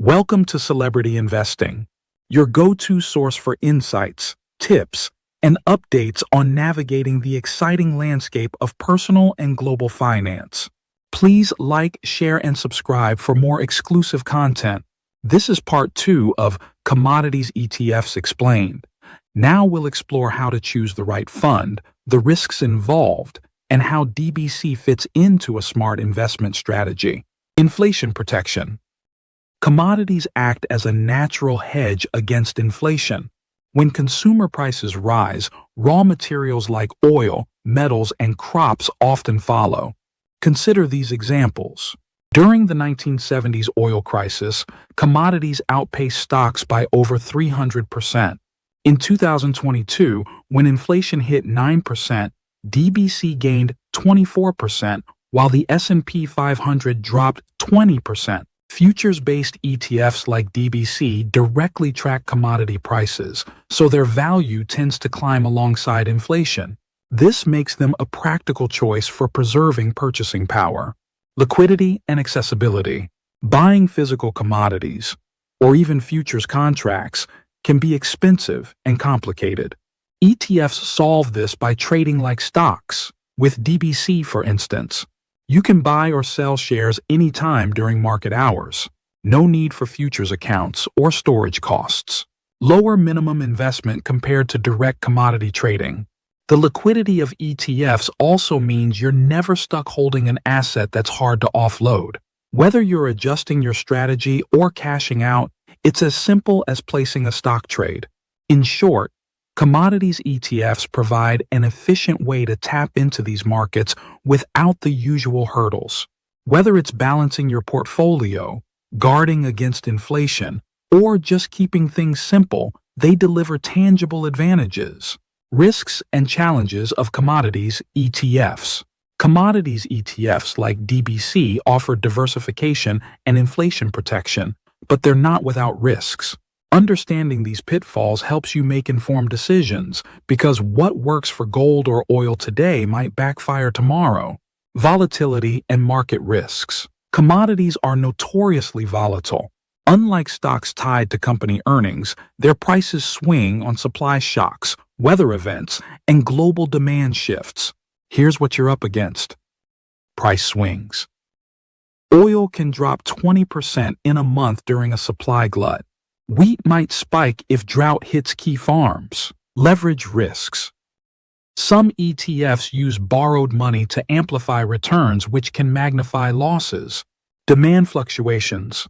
Welcome to Celebrity Investing, your go-to source for insights, tips, and updates on navigating the exciting landscape of personal and global finance. Please like, share, and subscribe for more exclusive content. This is part 2 of Commodities ETFs Explained. Now we'll explore how to choose the right fund, the risks involved, and how DBC fits into a smart investment strategy. Inflation protection. Commodities act as a natural hedge against inflation. When consumer prices rise, raw materials like oil, metals, and crops often follow. Consider these examples. During the 1970s oil crisis, commodities outpaced stocks by over 300%. In 2022, when inflation hit 9%, DBC gained 24%, while the S&P 500 dropped 20%. Futures-based ETFs like DBC directly track commodity prices, so their value tends to climb alongside inflation. This makes them a practical choice for preserving purchasing power. Liquidity and accessibility. Buying physical commodities, or even futures contracts, can be expensive and complicated. ETFs solve this by trading like stocks. With DBC, for instance, you can buy or sell shares anytime during market hours. No need for futures accounts or storage costs. Lower minimum investment compared to direct commodity trading. The liquidity of ETFs also means you're never stuck holding an asset that's hard to offload. Whether you're adjusting your strategy or cashing out, it's as simple as placing a stock trade. In short, commodities ETFs provide an efficient way to tap into these markets without the usual hurdles. Whether it's balancing your portfolio, guarding against inflation, or just keeping things simple, they deliver tangible advantages. Risks and challenges of commodities ETFs. Commodities ETFs like DBC offer diversification and inflation protection, but they're not without risks. Understanding these pitfalls helps you make informed decisions, because what works for gold or oil today might backfire tomorrow. Volatility and market risks. Commodities are notoriously volatile. Unlike stocks tied to company earnings, their prices swing on supply shocks, weather events, and global demand shifts. Here's what you're up against. Price swings. Oil can drop 20% in a month during a supply glut. Wheat might spike if drought hits key farms. Leverage risks. Some ETFs use borrowed money to amplify returns, which can magnify losses. Demand fluctuations.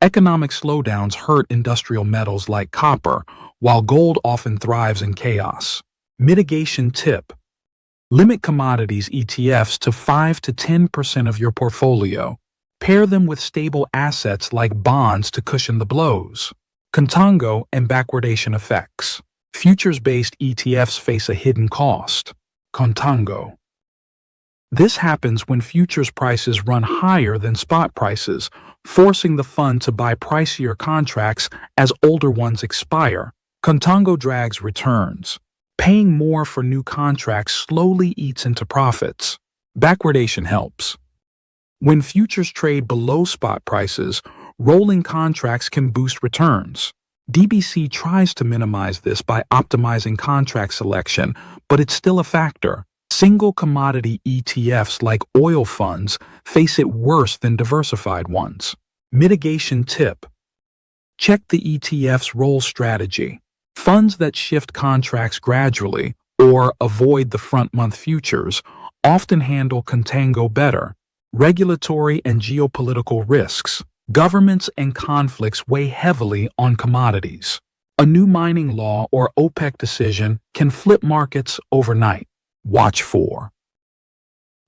Economic slowdowns hurt industrial metals like copper, while gold often thrives in chaos. Mitigation tip. Limit commodities ETFs to 5 to 10% of your portfolio. Pair them with stable assets like bonds to cushion the blows. Contango and backwardation effects. Futures-based ETFs face a hidden cost. Contango. This happens when futures prices run higher than spot prices, forcing the fund to buy pricier contracts as older ones expire. Contango drags returns. Paying more for new contracts slowly eats into profits. Backwardation helps. When futures trade below spot prices, rolling contracts can boost returns. DBC tries to minimize this by optimizing contract selection, but it's still a factor. Single commodity ETFs like oil funds face it worse than diversified ones. Mitigation tip. Check the ETF's roll strategy. Funds that shift contracts gradually or avoid the front-month futures often handle contango better. Regulatory and geopolitical risks. Governments and conflicts weigh heavily on commodities. A new mining law or OPEC decision can flip markets overnight. Watch for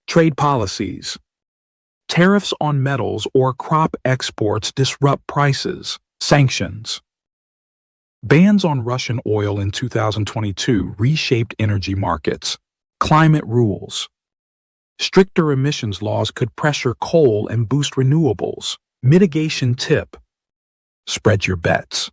trade policies. Tariffs on metals or crop exports disrupt prices. Sanctions. Bans on Russian oil in 2022 reshaped energy markets. Climate rules. Stricter emissions laws could pressure coal and boost renewables. Mitigation tip. Spread your bets.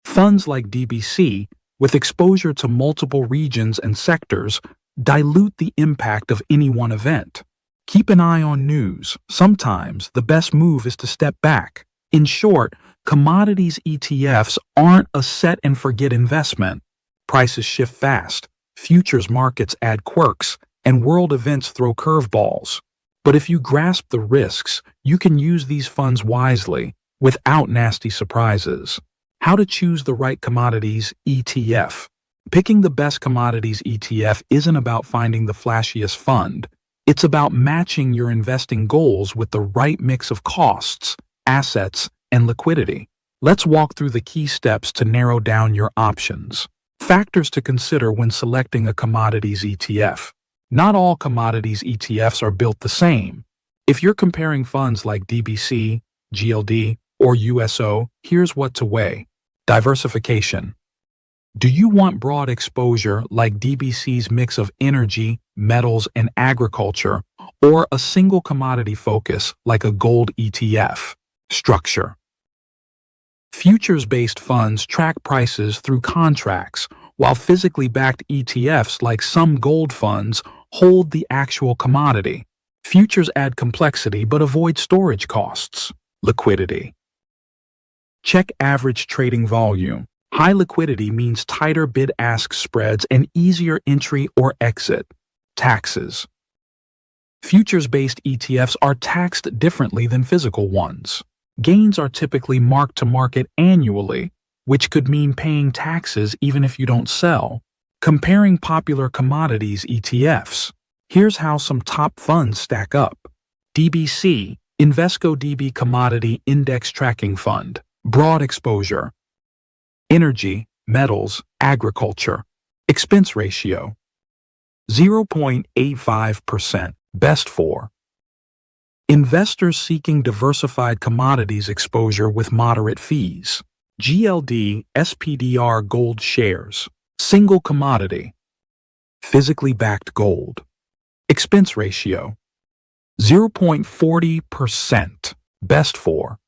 Funds like DBC, with exposure to multiple regions and sectors, dilute the impact of any one event. Keep an eye on news. Sometimes the best move is to step back. In short, Commodities ETFs aren't a set-and-forget investment. Prices shift fast, futures markets add quirks, and world events throw curveballs. But if you grasp the risks, you can use these funds wisely, without nasty surprises. How to choose the right commodities ETF. Picking the best commodities ETF isn't about finding the flashiest fund. It's about matching your investing goals with the right mix of costs, assets, and liquidity. Let's walk through the key steps to narrow down your options. Factors to consider when selecting a commodities ETF. Not all commodities ETFs are built the same. If you're comparing funds like DBC, GLD, or USO, here's what to weigh. Diversification. Do you want broad exposure like DBC's mix of energy, metals, and agriculture, or a single commodity focus like a gold ETF? Structure. Futures-based funds track prices through contracts, while physically backed ETFs like some gold funds hold the actual commodity. Futures add complexity but avoid storage costs. Liquidity. Check average trading volume. High liquidity means tighter bid-ask spreads and easier entry or exit. Taxes. Futures-based ETFs are taxed differently than physical ones. Gains are typically marked to market annually, which could mean paying taxes even if you don't sell. Comparing popular commodities ETFs. Here's how some top funds stack up. DBC, Invesco DB Commodity Index Tracking Fund. Broad exposure. Energy, metals, agriculture. Expense ratio. 0.85%. Best for investors seeking diversified commodities exposure with moderate fees. GLD SPDR Gold Shares. Single commodity. Physically backed gold. Expense ratio. 0.40%. Best for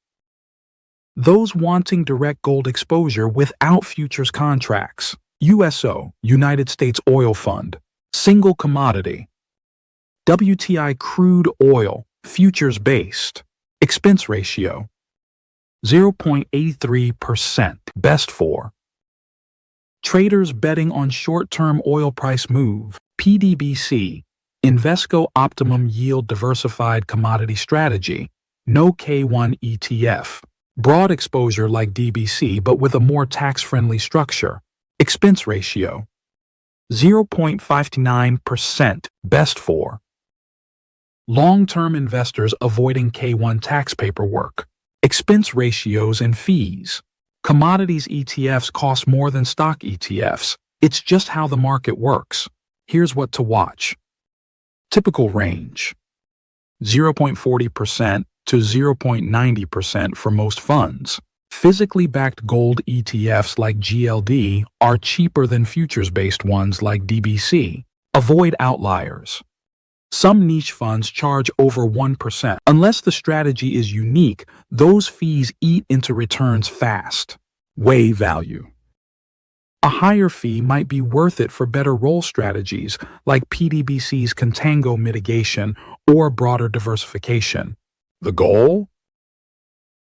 those wanting direct gold exposure without futures contracts. USO, United States Oil Fund. Single commodity. WTI crude oil, futures-based. Expense ratio. 0.83%. Best for traders betting on short-term oil price move. PDBC, Invesco Optimum Yield Diversified Commodity Strategy. No K1 ETF. Broad exposure like DBC but with a more tax-friendly structure. Expense ratio. 0.59%. Best for long-term investors avoiding K1 tax paperwork. Expense ratios and fees. Commodities ETFs cost more than stock ETFs. It's just how the market works. Here's what to watch. Typical range. 0.40% to 0.90% for most funds. Physically backed gold ETFs like GLD are cheaper than futures-based ones like DBC. Avoid outliers. Some niche funds charge over 1%. Unless the strategy is unique, those fees eat into returns fast. Weigh value. A higher fee might be worth it for better roll strategies like PDBC's contango mitigation or broader diversification. The goal?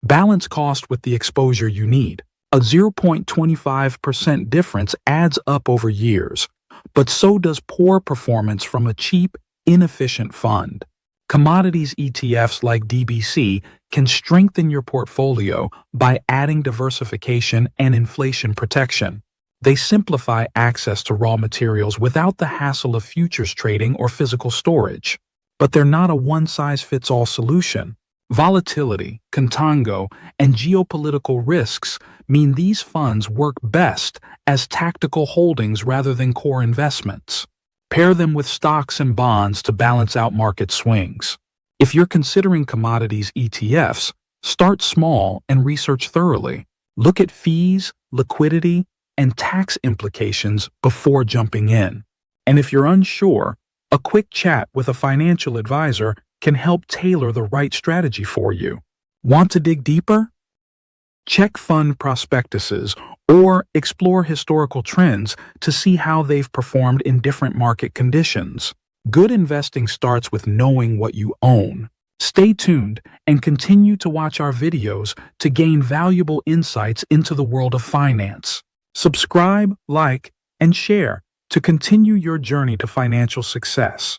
Balance cost with the exposure you need. A 0.25% difference adds up over years, but so does poor performance from a cheap, inefficient fund. Commodities ETFs like DBC can strengthen your portfolio by adding diversification and inflation protection. They simplify access to raw materials without the hassle of futures trading or physical storage. But they're not a one-size-fits-all solution. Volatility, contango, and geopolitical risks mean these funds work best as tactical holdings rather than core investments. Pair them with stocks and bonds to balance out market swings. If you're considering commodities ETFs, start small and research thoroughly. Look at fees, liquidity, and tax implications before jumping in. And if you're unsure, a quick chat with a financial advisor can help tailor the right strategy for you. Want to dig deeper? Check fund prospectuses or explore historical trends to see how they've performed in different market conditions. Good investing starts with knowing what you own. Stay tuned and continue to watch our videos to gain valuable insights into the world of finance. Subscribe, like, and share to continue your journey to financial success.